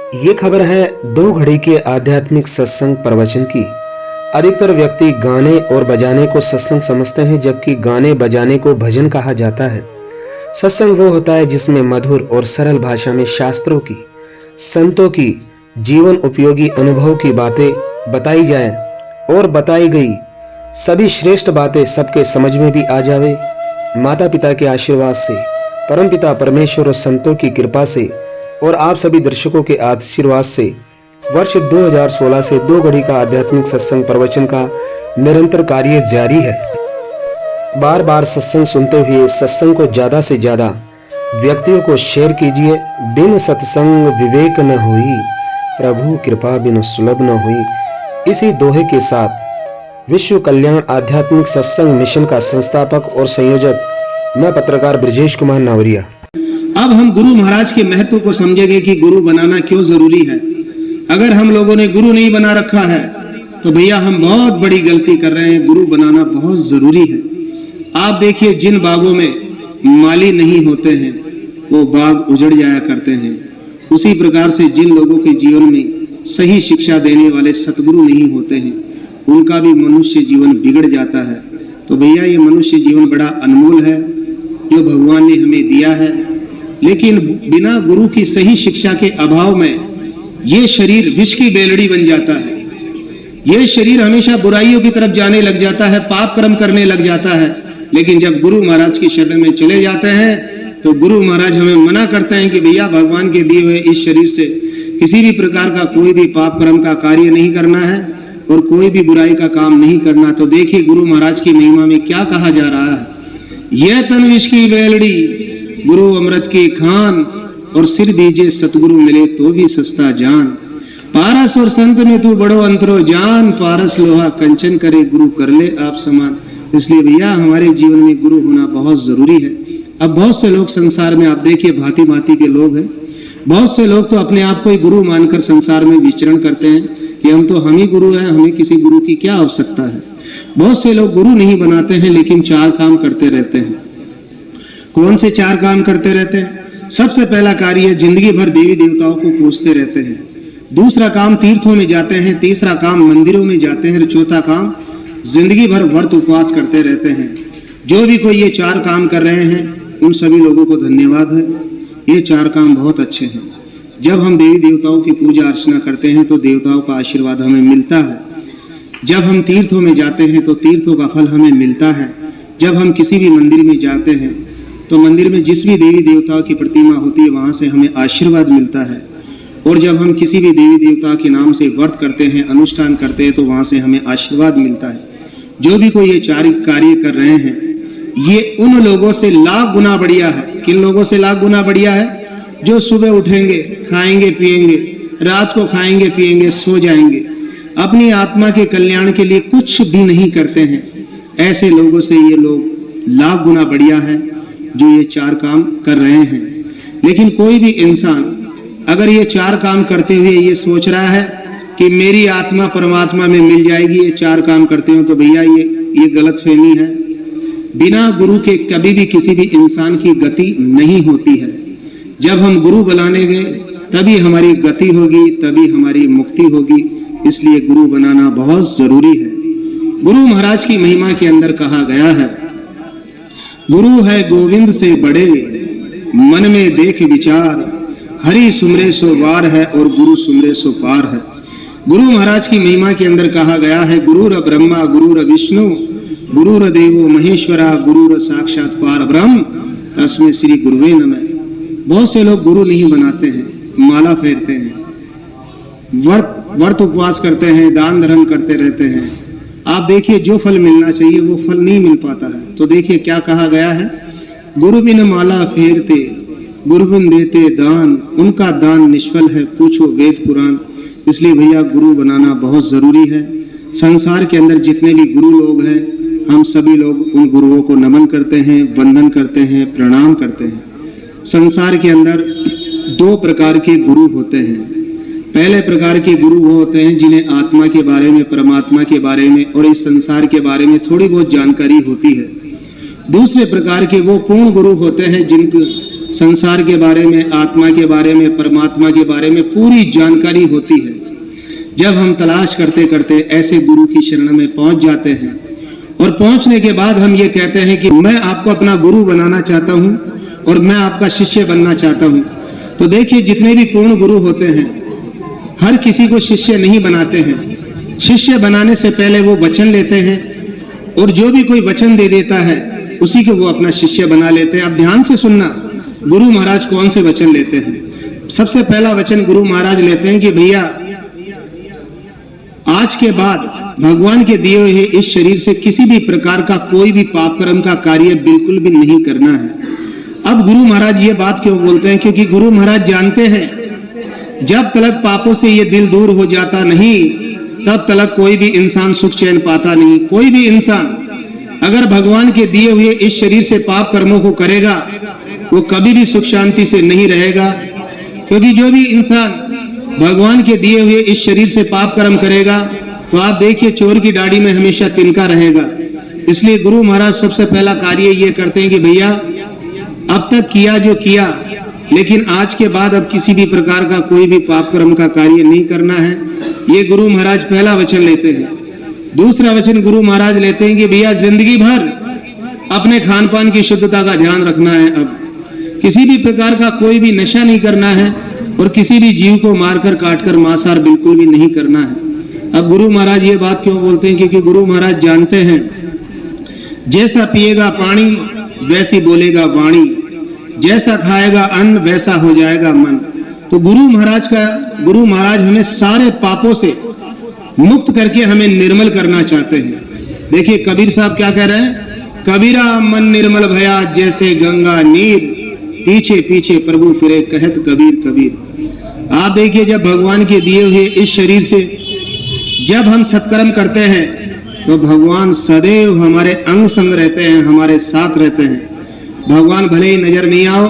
ये खबर है 2 घड़ी के आध्यात्मिक सत्संग प्रवचन की। अधिकतर व्यक्ति गाने और बजाने को सत्संग समझते हैं, जबकि गाने बजाने को भजन कहा जाता है। सत्संग वो होता है जिसमें मधुर और सरल भाषा में शास्त्रों की, संतों की जीवन उपयोगी अनुभव की बातें बताई जाए और बताई गई सभी श्रेष्ठ बातें सबके समझ में भी आ जावे। माता पिता के आशीर्वाद से, परमपिता परमेश्वर और संतों की कृपा से और आप सभी दर्शकों के आशीर्वाद से वर्ष 2016 से 2 घड़ी का आध्यात्मिक सत्संग प्रवचन का निरंतर कार्य जारी है। बार बार सत्संग सुनते हुए सत्संग को ज्यादा से ज्यादा व्यक्तियों को शेयर कीजिए। बिन सत्संग विवेक न हुई, प्रभु कृपा बिन सुलभ न हुई। इसी दोहे के साथ विश्व कल्याण आध्यात्मिक सत्संग मिशन का संस्थापक और संयोजक मैं पत्रकार ब्रजेश कुमार नावरिया। अब हम गुरु महाराज के महत्व को समझेंगे कि गुरु बनाना क्यों जरूरी है। अगर हम लोगों ने गुरु नहीं बना रखा है तो भैया हम बहुत बड़ी गलती कर रहे हैं। गुरु बनाना बहुत जरूरी है। आप देखिए, जिन बागों में माली नहीं होते हैं वो बाग उजड़ जाया करते हैं। उसी प्रकार से जिन लोगों के जीवन में सही शिक्षा देने वाले सतगुरु नहीं होते हैं उनका भी मनुष्य जीवन बिगड़ जाता है। तो भैया ये मनुष्य जीवन बड़ा अनमोल है जो भगवान ने हमें दिया है, लेकिन बिना गुरु की सही शिक्षा के अभाव में ये शरीर विष की बेलड़ी बन जाता है। ये शरीर हमेशा बुराइयों की तरफ जाने लग जाता है, पाप कर्म करने लग जाता है। लेकिन जब गुरु महाराज की शरण में चले जाते हैं तो गुरु महाराज हमें मना करते हैं कि भैया भगवान के दिए हुए इस शरीर से किसी भी प्रकार का कोई भी पाप कर्म का कार्य नहीं करना है और कोई भी बुराई का काम नहीं करना। तो देखिए गुरु महाराज की महिमा में क्या कहा जा रहा है। यह तन विष की बेलड़ी, गुरु अमृत की खान, और सिर दीजे सतगुरु मिले तो भी सस्ता जान। पारस और संत में तू बड़ो अंतरो जान, पारस लोहा कंचन करे गुरु कर ले आप समान। इसलिए भैया हमारे जीवन में गुरु होना बहुत जरूरी है। अब बहुत से लोग संसार में आप देखिए भांति भांति के लोग हैं। बहुत से लोग तो अपने आप को ही गुरु मानकर संसार में विचरण करते हैं कि हम ही गुरु हैं, हमें किसी गुरु की क्या आवश्यकता है। बहुत से लोग गुरु नहीं बनाते हैं लेकिन 4 काम करते रहते हैं। कौन से 4 काम करते रहते हैं? सबसे पहला कार्य जिंदगी भर देवी देवताओं को पूजते रहते हैं। दूसरा काम तीर्थों में जाते हैं। तीसरा काम मंदिरों में जाते हैं। चौथा काम जिंदगी भर व्रत उपवास करते रहते हैं। जो भी कोई ये 4 काम कर रहे हैं उन सभी लोगों को धन्यवाद है। ये 4 काम बहुत अच्छे हैं। जब हम देवी देवताओं की पूजा अर्चना करते हैं तो देवताओं का आशीर्वाद हमें मिलता है। जब हम तीर्थों में जाते हैं तो तीर्थों का फल हमें मिलता है। जब हम किसी भी मंदिर में जाते हैं तो मंदिर में जिस भी देवी देवता की प्रतिमा होती है वहां से हमें आशीर्वाद मिलता है। और जब हम किसी भी देवी देवता के नाम से व्रत करते हैं, अनुष्ठान करते हैं तो वहां से हमें आशीर्वाद मिलता है। जो भी कोई ये 4 कार्य कर रहे हैं ये उन लोगों से लाख गुना बढ़िया है। किन लोगों से लाख गुना बढ़िया है? जो सुबह उठेंगे, खाएंगे पिएंगे, रात को खाएंगे पिएंगे, सो जाएंगे, अपनी आत्मा के कल्याण के लिए कुछ भी नहीं करते हैं। ऐसे लोगों से ये लोग लाख गुना बढ़िया है जो ये 4 काम कर रहे हैं। लेकिन कोई भी इंसान अगर ये 4 काम करते हुए ये सोच रहा है कि मेरी आत्मा परमात्मा में मिल जाएगी, ये 4 काम करते हो, तो भैया ये गलतफहमी है। बिना गुरु के कभी भी किसी भी इंसान की गति नहीं होती है। जब हम गुरु बनाने गए तभी हमारी गति होगी, तभी हमारी मुक्ति होगी। इसलिए गुरु बनाना बहुत जरूरी है। गुरु महाराज की महिमा के अंदर कहा गया है, गुरु है गोविंद से बड़े, मन में देख विचार, हरि सुमरे सो वार है और गुरु सुमरे सो पार है। गुरु महाराज की महिमा के अंदर कहा गया है, गुरुर ब्रह्मा गुरुर विष्णु गुरुर देवो महेश्वरा गुरुर साक्षात पार ब्रह्म तस्मै श्री गुरुवे नमः। बहुत से लोग गुरु नहीं बनाते हैं, माला फेरते हैं, व्रत उपवास करते हैं, दान धर्म करते रहते हैं। आप देखिए जो फल मिलना चाहिए वो फल नहीं मिल पाता है। तो देखिए क्या कहा गया है, गुरु बिन माला फेरते गुरु बिन देते दान, उनका दान निष्फल है पूछो वेद पुराण। इसलिए भैया गुरु बनाना बहुत जरूरी है। संसार के अंदर जितने भी गुरु लोग हैं हम सभी लोग उन गुरुओं को नमन करते हैं, वंदन करते हैं, प्रणाम करते हैं। संसार के अंदर 2 प्रकार के गुरु होते हैं। पहले प्रकार के गुरु वो होते हैं जिन्हें आत्मा के बारे में, परमात्मा के बारे में और इस संसार के बारे में थोड़ी बहुत जानकारी होती है। दूसरे प्रकार के वो पूर्ण गुरु होते हैं संसार के बारे में, आत्मा के बारे में, परमात्मा के बारे में पूरी जानकारी होती है। जब हम तलाश करते करते ऐसे गुरु की शरण में पहुंच जाते हैं और पहुंचने के बाद हम ये कहते हैं कि मैं आपको अपना गुरु बनाना चाहता हूं और मैं आपका शिष्य बनना चाहता हूं, तो देखिए जितने भी पूर्ण गुरु होते हैं हर किसी को शिष्य नहीं बनाते हैं। शिष्य बनाने से पहले वो वचन लेते हैं और जो भी कोई वचन दे देता है उसी को वो अपना शिष्य बना लेते हैं। अब ध्यान से सुनना, गुरु महाराज कौन से वचन लेते हैं। सबसे पहला वचन गुरु महाराज लेते हैं कि भैया आज के बाद भगवान के दिए हुए इस शरीर से किसी भी प्रकार का कोई भी पाप कर्म का कार्य बिल्कुल भी नहीं करना है। अब गुरु महाराज ये बात क्यों बोलते हैं, क्योंकि गुरु महाराज जानते हैं जब तलक पापों से ये दिल दूर हो जाता नहीं तब तलक कोई भी इंसान सुख चैन पाता नहीं। कोई भी इंसान अगर भगवान के दिए हुए इस शरीर से पाप कर्मों को करेगा वो कभी भी सुख शांति से नहीं रहेगा, क्योंकि जो भी इंसान भगवान के दिए हुए इस शरीर से पाप कर्म करेगा तो आप देखिए चोर की दाढ़ी में हमेशा तिनका रहेगा। इसलिए गुरु महाराज सबसे पहला कार्य ये करते हैं कि भैया अब तक किया जो किया, लेकिन आज के बाद अब किसी भी प्रकार का कोई भी पाप कर्म का कार्य नहीं करना है। ये गुरु महाराज पहला वचन लेते हैं। दूसरा वचन गुरु महाराज लेते हैं कि भैया जिंदगी भर अपने खान पान की शुद्धता का ध्यान रखना है। अब किसी भी प्रकार का कोई भी नशा नहीं करना है और किसी भी जीव को मारकर काटकर मांसाहार बिल्कुल भी नहीं करना है। अब गुरु महाराज ये बात क्यों बोलते हैं, क्योंकि गुरु महाराज जानते हैं जैसा पिएगा पानी वैसी बोलेगा वाणी, जैसा खाएगा अन्न वैसा हो जाएगा मन। तो गुरु महाराज हमें सारे पापों से मुक्त करके हमें निर्मल करना चाहते हैं। देखिए कबीर साहब क्या कह रहे हैं, कबीरा मन निर्मल भया जैसे गंगा नीर, पीछे पीछे प्रभु फिरे कहत कबीर कबीर। आप देखिए जब भगवान के दिए हुए इस शरीर से जब हम सत्कर्म करते हैं तो भगवान सदैव हमारे अंग संग रहते हैं, हमारे साथ रहते हैं। भगवान भले ही नजर नहीं आओ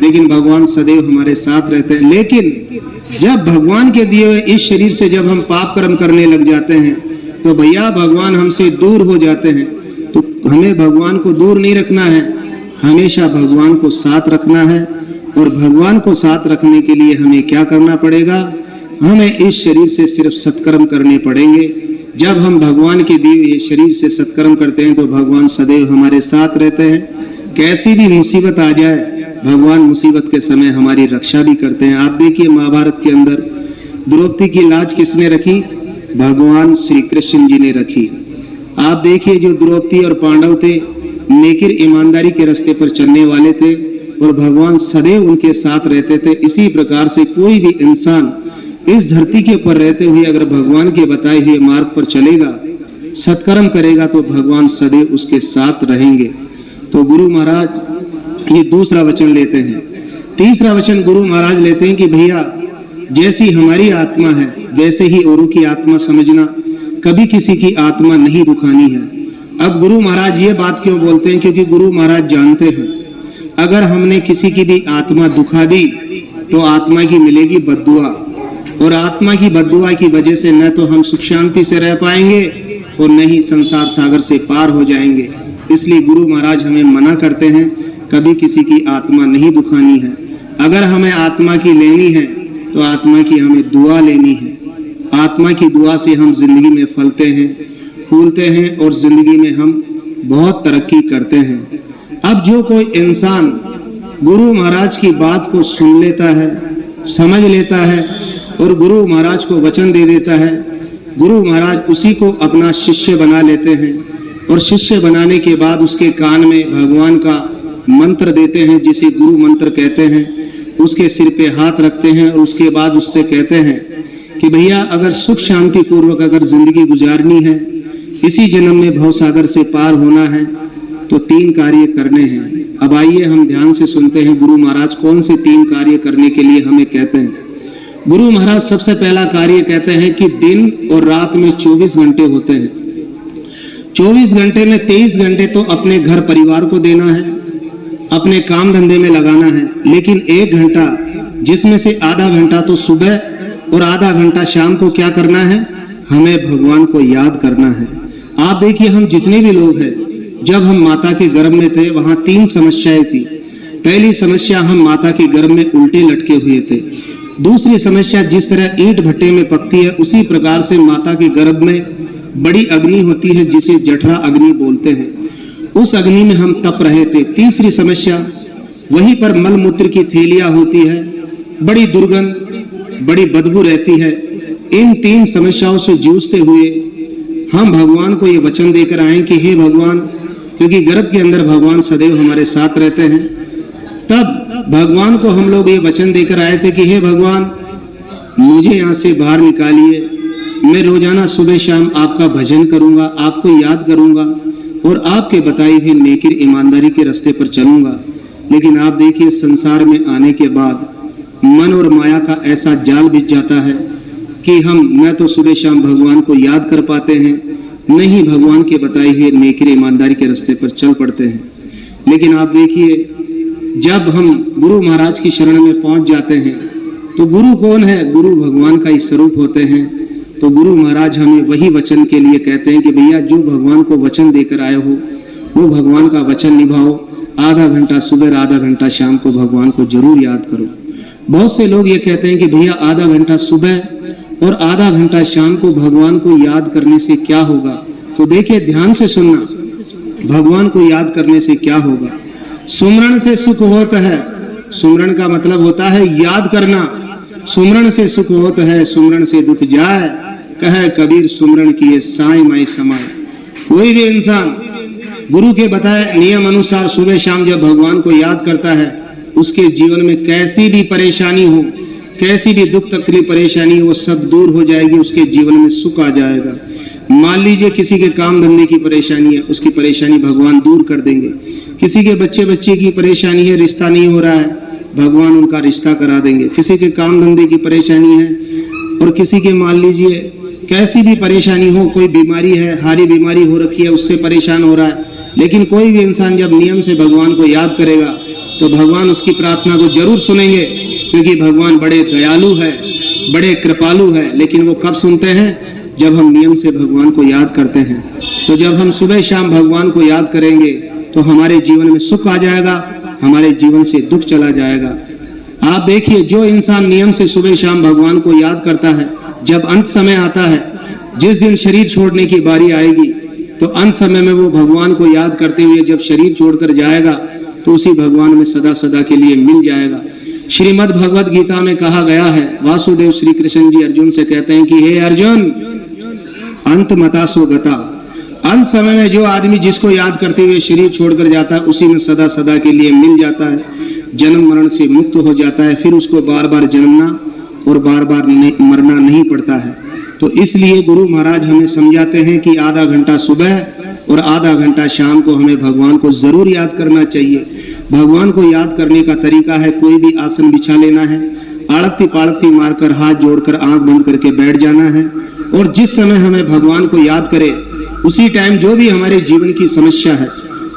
लेकिन भगवान सदैव हमारे साथ रहते हैं। लेकिन जब भगवान के दिए हुए इस शरीर से जब हम पाप कर्म करने लग जाते हैं तो भैया भगवान हमसे दूर हो जाते हैं। तो हमें भगवान को दूर नहीं रखना है, हमेशा भगवान को साथ रखना है। और भगवान को साथ रखने के लिए हमें क्या करना पड़ेगा, हमें इस शरीर से सिर्फ सत्कर्म करने पड़ेंगे। जब हम भगवान के दिए हुए शरीर से सत्कर्म करते हैं तो भगवान सदैव हमारे साथ रहते हैं। कैसी भी मुसीबत आ जाए भगवान मुसीबत के समय हमारी रक्षा भी करते हैं। आप देखिए महाभारत के अंदर द्रौपदी की लाज किसने रखी, भगवान श्री कृष्ण जी ने रखी। आप देखिए जो द्रौपदी और पांडव थे नेकिर ईमानदारी के रास्ते पर चलने वाले थे और भगवान सदैव उनके साथ रहते थे। इसी प्रकार से कोई भी इंसान इस धरती के ऊपर रहते हुए अगर भगवान के बताए हुए मार्ग पर चलेगा, सत्कर्म करेगा तो भगवान सदैव उसके साथ रहेंगे। तो गुरु महाराज ये दूसरा वचन लेते हैं। तीसरा वचन गुरु महाराज लेते हैं कि भैया जैसी हमारी आत्मा है वैसे ही औरों की आत्मा समझना, कभी किसी की आत्मा नहीं दुखानी है। अब गुरु महाराज ये बात क्यों बोलते हैं, क्योंकि गुरु महाराज जानते हैं अगर हमने किसी की भी आत्मा दुखा दी तो आत्मा की मिलेगी बद्दुआ, और आत्मा की बद्दुआ की वजह से न तो हम सुख शांति से रह पाएंगे और न ही संसार सागर से पार हो जाएंगे। इसलिए गुरु महाराज हमें मना करते हैं कभी किसी की आत्मा नहीं दुखानी है। अगर हमें आत्मा की लेनी है तो आत्मा की हमें दुआ लेनी है। आत्मा की दुआ से हम जिंदगी में फलते हैं, फूलते हैं और जिंदगी में हम बहुत तरक्की करते हैं। अब जो कोई इंसान गुरु महाराज की बात को सुन लेता है, समझ लेता है और गुरु महाराज को वचन दे देता है, गुरु महाराज उसी को अपना शिष्य बना लेते हैं। और शिष्य बनाने के बाद उसके कान में भगवान का मंत्र देते हैं जिसे गुरु मंत्र कहते हैं। उसके सिर पे हाथ रखते हैं और उसके बाद उससे कहते हैं कि भैया अगर सुख शांति पूर्वक अगर जिंदगी गुजारनी है, इसी जन्म में भवसागर से पार होना है तो 3 कार्य करने हैं। अब आइए हम ध्यान से सुनते हैं गुरु महाराज कौन से 3 कार्य करने के लिए हमें कहते हैं। गुरु महाराज सबसे पहला कार्य कहते हैं कि दिन और रात में 24 घंटे होते हैं। 24 घंटे में 23 घंटे तो अपने घर परिवार को देना है, अपने काम धंधे में लगाना है, लेकिन 1 घंटा जिसमें से आधा घंटा तो सुबह और आधा घंटा शाम को क्या करना है, हमें भगवान को याद करना है। आप देखिए हम जितने भी लोग हैं, जब हम माता के गर्भ में थे वहां 3 समस्याएं थी। पहली समस्या, हम माता के गर्भ में उल्टे लटके हुए थे। दूसरी समस्या, जिस तरह ईंट भट्टे में पकती है उसी प्रकार से माता के गर्भ में बड़ी अग्नि होती है जिसे जठरा अग्नि बोलते हैं, उस अग्नि में हम तप रहे थे। तीसरी समस्या, वहीं पर मलमूत्र की थैलियां होती है, बड़ी दुर्गंध, बड़ी बदबू रहती है। इन 3 समस्याओं से जूझते हुए हम भगवान को ये वचन देकर आए कि हे भगवान, क्योंकि गर्भ के अंदर भगवान सदैव हमारे साथ रहते हैं, तब भगवान को हम लोग ये वचन देकर आए थे कि हे भगवान, मुझे यहाँ से बाहर निकालिए। मैं रोजाना सुबह शाम आपका भजन करूंगा, आपको याद करूंगा और आपके बताई हुई नेकी ईमानदारी के रास्ते पर चलूंगा। लेकिन आप देखिए, संसार में आने के बाद मन और माया का ऐसा जाल बिछ जाता है कि हम न तो सुबह शाम भगवान को याद कर पाते हैं, न ही भगवान के बताई हुए नेकी ईमानदारी के रास्ते पर चल पड़ते हैं। लेकिन आप देखिए, जब हम गुरु महाराज की शरण में पहुंच जाते हैं तो गुरु कौन है? गुरु भगवान का ही स्वरूप होते हैं। तो गुरु महाराज हमें वही वचन के लिए कहते हैं कि भैया, जो भगवान को वचन देकर आए हो वो भगवान का वचन निभाओ। आधा घंटा सुबह, आधा घंटा शाम को भगवान को जरूर याद करो। बहुत से लोग ये कहते हैं कि भैया, आधा घंटा सुबह और आधा घंटा शाम को भगवान को याद करने से क्या होगा? तो देखिए, ध्यान से सुनना, भगवान को याद करने से क्या होगा। सुमरण से सुख होता है। सुमरण का मतलब होता है याद करना। सुमरण से सुख होता है, सुमरण से दुख जाए, कहे कबीर सुमरण किए साई माई समाए। कोई भी इंसान गुरु के बताए नियम अनुसार सुबह शाम जब भगवान को याद करता है, उसके जीवन में कैसी भी परेशानी हो, कैसी भी दुख तकलीफ परेशानी हो, सब दूर हो जाएगी। उसके जीवन में सुख आ जाएगा। मान लीजिए किसी के काम धंधे की परेशानी है, उसकी परेशानी भगवान दूर कर देंगे। किसी के बच्चे की परेशानी है, रिश्ता नहीं हो रहा है, भगवान उनका रिश्ता करा देंगे। किसी के काम धंधे की परेशानी है और किसी के मान लीजिए कैसी भी परेशानी हो, कोई बीमारी है, हारी बीमारी हो रखी है, उससे परेशान हो रहा है, लेकिन कोई भी इंसान जब नियम से भगवान को याद करेगा तो भगवान उसकी प्रार्थना को जरूर सुनेंगे, क्योंकि भगवान बड़े दयालु है, बड़े कृपालु है। लेकिन वो कब सुनते हैं? जब हम नियम से भगवान को याद करते हैं। तो जब हम सुबह शाम भगवान को याद करेंगे तो हमारे जीवन में सुख आ जाएगा, हमारे जीवन से दुख चला जाएगा। आप देखिए, जो इंसान नियम से सुबह शाम भगवान को याद करता है, जब अंत समय आता है, जिस दिन शरीर छोड़ने की बारी आएगी, तो अंत समय में वो भगवान को याद करते हुए जब शरीर छोड़कर जाएगा तो उसी भगवान में सदा सदा के लिए मिल जाएगा। श्रीमद् भगवद गीता में कहा गया है, वासुदेव श्री कृष्ण जी अर्जुन से कहते हैं कि हे अर्जुन, अंत मतासो गता। अंत समय में जो आदमी जिसको याद करते हुए शरीर छोड़कर जाता है, उसी में सदा सदा के लिए मिल जाता है, जन्म मरण से मुक्त हो जाता है। फिर उसको बार बार जन्मना और बार बार मरना नहीं पड़ता है। तो इसलिए गुरु महाराज हमें समझाते हैं कि आधा घंटा सुबह और आधा घंटा शाम को हमें भगवान को जरूर याद करना चाहिए। भगवान को याद करने का तरीका है, कोई भी आसन बिछा लेना है, आड़ती पाड़ती मारकर हाथ जोड़कर आंख बंद करके बैठ जाना है, और जिस समय हमें भगवान को याद करे उसी टाइम जो भी हमारे जीवन की समस्या है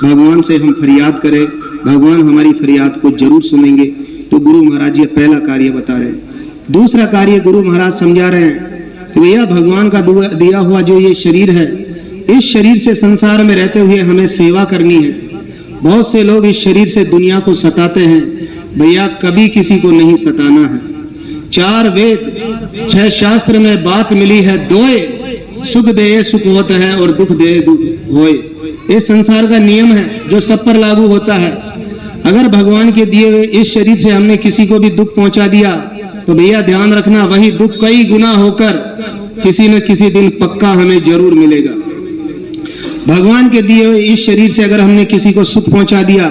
भगवान से हम फरियाद करें, भगवान हमारी फरियाद को जरूर सुनेंगे। तो गुरु महाराज ये पहला कार्य बता रहे हैं। दूसरा कार्य गुरु महाराज समझा रहे हैं कि भैया, भगवान का दिया हुआ जो ये शरीर है, इस शरीर से संसार में रहते हुए हमें सेवा करनी है। बहुत से लोग इस शरीर से दुनिया को सताते हैं, भैया कभी किसी को नहीं सताना है। 4 वेद 6 शास्त्र में बात मिली है, दोए सुख दे सुख होता है और दुख दे दुख होए। ये संसार का नियम है जो सब पर लागू होता है। अगर भगवान के दिए हुए इस शरीर से हमने किसी को भी दुख पहुंचा दिया तो भैया ध्यान रखना, वही दुख कई गुना होकर किसी न किसी दिन पक्का हमें जरूर मिलेगा। भगवान के दिए हुए इस शरीर से अगर हमने किसी को सुख पहुंचा दिया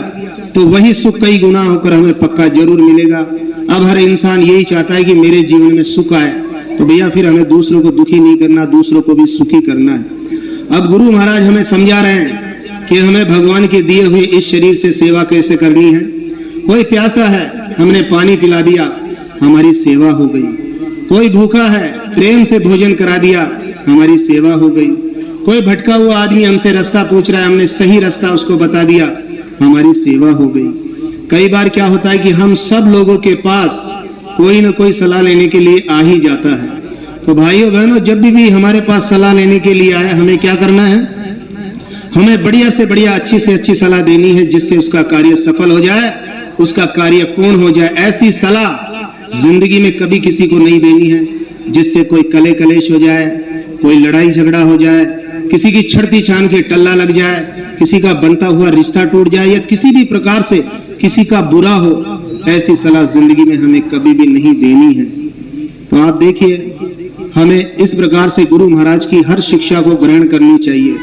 तो वही सुख कई गुना होकर हमें पक्का जरूर मिलेगा। अब हर इंसान यही चाहता है कि मेरे जीवन में सुख आए, तो भैया फिर हमें दूसरों को दुखी नहीं करना, दूसरों को भी सुखी करना है। अब गुरु महाराज हमें समझा रहे हैं कि हमें भगवान के दिए हुए इस शरीर से सेवा कैसे करनी है। कोई प्यासा है, हमने पानी पिला दिया, हमारी सेवा हो गई। कोई भूखा है, प्रेम से भोजन करा दिया, हमारी सेवा हो गई। कोई भटका हुआ आदमी हमसे रास्ता पूछ रहा है, हमने सही रास्ता उसको बता दिया, हमारी सेवा हो गई। कई बार क्या होता है कि हम सब लोगों के पास कोई न कोई सलाह लेने के लिए आ ही जाता है। तो भाइयों बहनों, जब भी हमारे पास सलाह लेने के लिए आए, हमें क्या करना है? हमें बढ़िया से बढ़िया, अच्छी से अच्छी सलाह देनी है, जिससे उसका कार्य सफल हो जाए उसका कार्य पूर्ण हो जाए, ऐसी सलाह जिंदगी में कभी किसी को नहीं देनी है, जिससे कोई कले कलेश हो जाए, कोई लड़ाई झगड़ा हो जाए, किसी की छड़ती छान के टल्ला लग जाए, किसी का बनता हुआ रिश्ता टूट जाए, या किसी भी प्रकार से किसी का बुरा हो, ऐसी सलाह जिंदगी में हमें कभी भी नहीं देनी है। तो आप देखिए, हमें इस प्रकार से गुरु महाराज की हर शिक्षा को ग्रहण करनी चाहिए।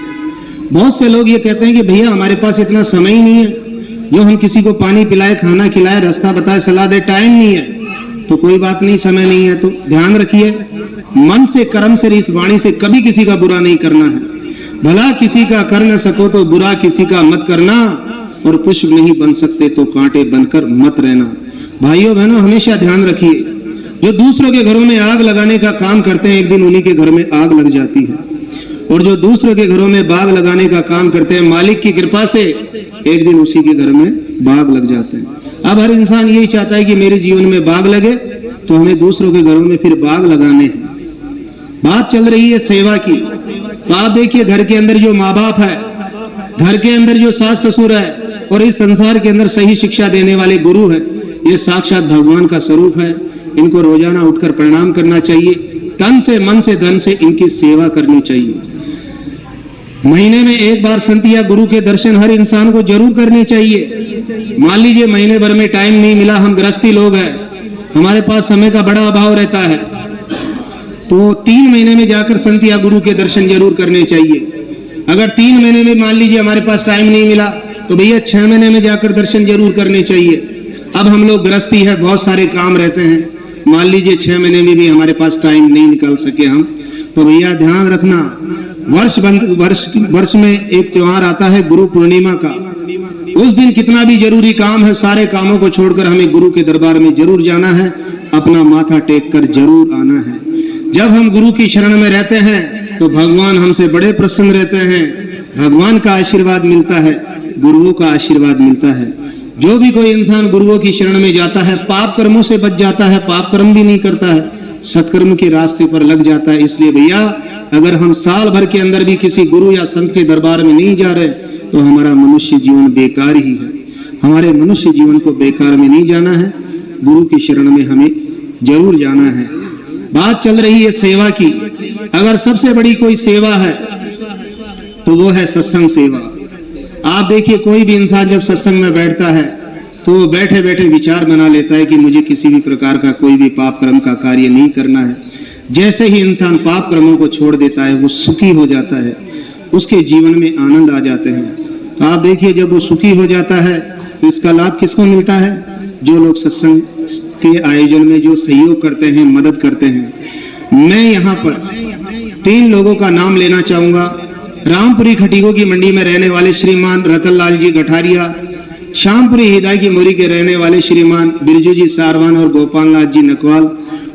बहुत से लोग ये कहते हैं कि भैया हमारे पास इतना समय ही नहीं है जो हम किसी को पानी पिलाए, खाना खिलाए, रास्ता बताए, सलाह दे, टाइम नहीं है। तो कोई बात नहीं, समय नहीं है तो ध्यान रखिए, मन से, कर्म से, इस वाणी से कभी किसी का बुरा नहीं करना है। भला किसी का कर न सको तो बुरा किसी का मत करना, और पुष्प नहीं बन सकते तो कांटे बनकर मत रहना। भाइयों बहनों, हमेशा ध्यान रखिए, जो दूसरों के घरों में आग लगाने का काम करते हैं, एक दिन उन्हीं के घर में आग लग जाती है, और जो दूसरों के घरों में बाग लगाने का काम करते हैं, मालिक की कृपा से एक दिन उसी के घर में बाग लग जाते हैं। अब हर इंसान यही चाहता है कि मेरे जीवन में बाग लगे, तो हमें दूसरों के घरों में फिर बाग लगाने हैं। बात चल रही है सेवा की, तो आप देखिए, घर के अंदर जो माँ बाप है, घर के अंदर जो सास ससुर है, और इस संसार के अंदर सही शिक्षा देने वाले गुरु है, ये साक्षात भगवान का स्वरूप है। इनको रोजाना उठकर प्रणाम करना चाहिए, तन से, मन से, धन से इनकी सेवा करनी चाहिए। महीने में एक बार संत या गुरु के दर्शन हर इंसान को जरूर करने चाहिए। मान लीजिए महीने भर में टाइम नहीं मिला, हम गृहस्थी लोग हैं, हमारे पास समय का बड़ा अभाव रहता है, तो 3 महीने में जाकर संत या गुरु के दर्शन जरूर करने चाहिए। अगर 3 महीने में मान लीजिए हमारे पास टाइम नहीं मिला, तो भैया 6 महीने में जाकर दर्शन जरूर करने चाहिए। अब हम लोग गृहस्थी है, बहुत सारे काम रहते हैं, मान लीजिए 6 महीने में भी हमारे पास टाइम नहीं निकाल सके हम, तो भैया ध्यान रखना, वर्ष में एक त्योहार आता है गुरु पूर्णिमा का। उस दिन कितना भी जरूरी काम है, सारे कामों को छोड़कर हमें गुरु के दरबार में जरूर जाना है, अपना माथा टेक कर जरूर आना है। जब हम गुरु की शरण में रहते हैं तो भगवान हमसे बड़े प्रसन्न रहते हैं, भगवान का आशीर्वाद मिलता है, गुरुओं का आशीर्वाद मिलता है। जो भी कोई इंसान गुरुओं की शरण में जाता है, पाप कर्मों से बच जाता है, पाप कर्म भी नहीं करता है, सत्कर्म के रास्ते पर लग जाता है। इसलिए भैया, अगर हम साल भर के अंदर भी किसी गुरु या संत के दरबार में नहीं जा रहे, तो हमारा मनुष्य जीवन बेकार ही है। हमारे मनुष्य जीवन को बेकार में नहीं जाना है, गुरु की शरण में हमें जरूर जाना है। बात चल रही है सेवा की। अगर सबसे बड़ी कोई सेवा है तो वो है सत्संग सेवा। आप देखिए, कोई भी इंसान जब सत्संग में बैठता है तो वो बैठे बैठे विचार बना लेता है कि मुझे किसी भी प्रकार का कोई भी पाप कर्म का कार्य नहीं करना है। जैसे ही इंसान पाप कर्मों को छोड़ देता है, वो सुखी हो जाता है, उसके जीवन में आनंद आ जाते हैं। तो आप देखिए, जब वो सुखी हो जाता है तो इसका लाभ किसको मिलता है? जो लोग सत्संग के आयोजन में जो सहयोग करते हैं, मदद करते हैं। मैं यहाँ पर 3 लोगों का नाम लेना चाहूंगा। रामपुरी खटीगो की मंडी में रहने वाले श्रीमान रतनलाल जी गठारिया, श्यामपुरी हिदाई की मोरी के रहने वाले श्रीमान बिरजू जी सारवान और गोपाल नाथ जी नकवाल,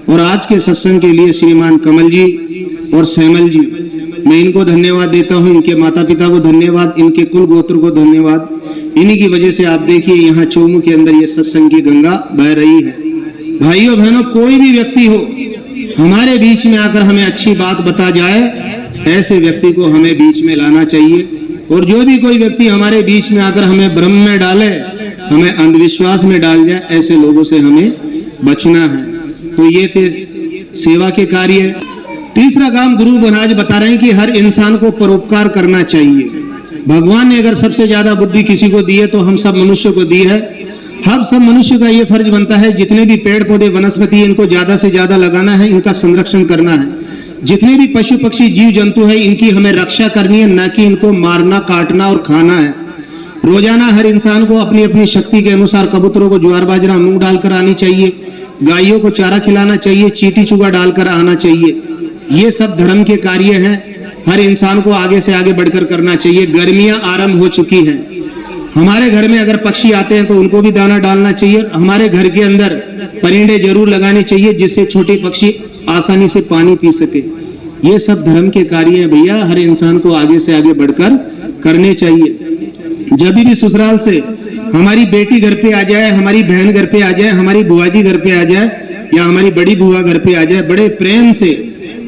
और आज के सत्संग के लिए श्रीमान कमल जी और सैमल जी। मैं इनको धन्यवाद देता हूँ, इनके माता पिता को धन्यवाद, इनके कुल गोत्र को धन्यवाद। इन्हीं की वजह से आप देखिए यहाँ चोमू के अंदर ये सत्संग की गंगा बह रही है। भाइयों बहनों, कोई भी व्यक्ति हो, हमारे बीच में आकर हमें अच्छी बात बता जाए, ऐसे व्यक्ति को हमें बीच में लाना चाहिए। और जो भी कोई व्यक्ति हमारे बीच में आकर हमें भ्रम में डाले, हमें अंधविश्वास में डाल जाए, ऐसे लोगों से हमें बचना है। तो ये थे सेवा के कार्य। तीसरा काम गुरु महाराज बता रहे हैं कि हर इंसान को परोपकार करना चाहिए। भगवान ने अगर सबसे ज्यादा बुद्धि किसी को दी है तो हम सब मनुष्य को दी है। हम सब मनुष्य का ये फर्ज बनता है, जितने भी पेड़ पौधे वनस्पति इनको ज्यादा से ज्यादा लगाना है, इनका संरक्षण करना है। जितने भी पशु पक्षी जीव जंतु है, इनकी हमें रक्षा करनी है, न कि इनको मारना, काटना और खाना है। रोजाना हर इंसान को अपनी अपनी शक्ति के अनुसार कबूतरों को ज्वार बाजरा मूंग डालकर आनी चाहिए, गायों को चारा खिलाना चाहिए, चीटी चुगा डालकर आना चाहिए। ये सब धर्म के कार्य हैं, हर इंसान को आगे से आगे बढ़कर करना चाहिए। गर्मियां आरंभ हो चुकी हैं, हमारे घर में अगर पक्षी आते हैं तो उनको भी दाना डालना चाहिए। हमारे घर के अंदर परिंदे जरूर लगाने चाहिए, जिससे छोटे पक्षी आसानी से पानी पी सके। ये सब धर्म के कार्य हैं भैया, हर इंसान को आगे से आगे बढ़कर करने चाहिए। जब भी ससुराल से हमारी बेटी घर पे आ जाए, हमारी बहन घर पे आ जाए, हमारी बुआजी घर पे आ जाए, या हमारी बड़ी बुआ घर पे आ जाए, बड़े प्रेम से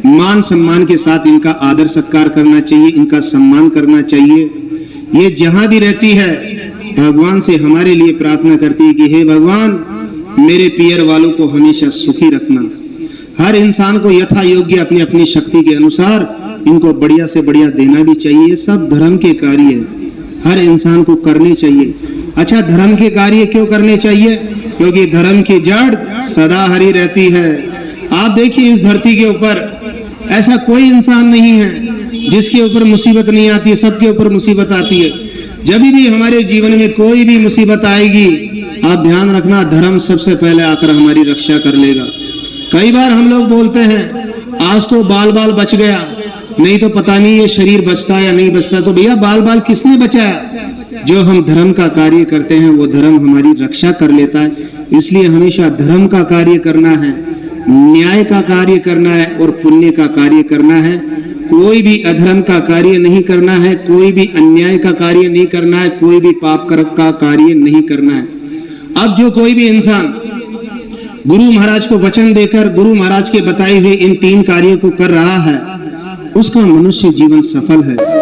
मान सम्मान के साथ इनका आदर सत्कार करना चाहिए, इनका सम्मान करना चाहिए। ये जहां भी रहती है भगवान से हमारे लिए प्रार्थना करती है कि हे भगवान, मेरे पियर वालों को हमेशा सुखी रखना। हर इंसान को यथा योग्य अपनी अपनी शक्ति के अनुसार इनको बढ़िया से बढ़िया देना भी चाहिए। सब धर्म के कार्य है, हर इंसान को करने चाहिए। अच्छा, धर्म के कार्य क्यों करने चाहिए? क्योंकि धर्म की जड़ सदा हरी रहती है। आप देखिए, इस धरती के ऊपर ऐसा कोई इंसान नहीं है जिसके ऊपर मुसीबत नहीं आती, सबके ऊपर मुसीबत आती है। जब भी हमारे जीवन में कोई भी मुसीबत आएगी, आप ध्यान रखना, धर्म सबसे पहले आकर हमारी रक्षा कर लेगा। कई बार हम लोग बोलते हैं आज तो बाल बाल बच गया, नहीं तो पता नहीं ये शरीर बचता या नहीं बचता। तो भैया, बाल बाल किसने बचाया? जो हम धर्म का कार्य करते हैं वो धर्म हमारी रक्षा कर लेता है। इसलिए हमेशा धर्म का कार्य करना है, न्याय का कार्य करना है और पुण्य का कार्य करना है। कोई भी अधर्म का कार्य नहीं करना है, कोई भी अन्याय का कार्य नहीं करना है, कोई भी पाप का कार्य नहीं करना है। अब जो कोई भी इंसान गुरु महाराज को वचन देकर गुरु महाराज के बताए हुए इन 3 कार्यों को कर रहा है, उसका मनुष्य जीवन सफल है।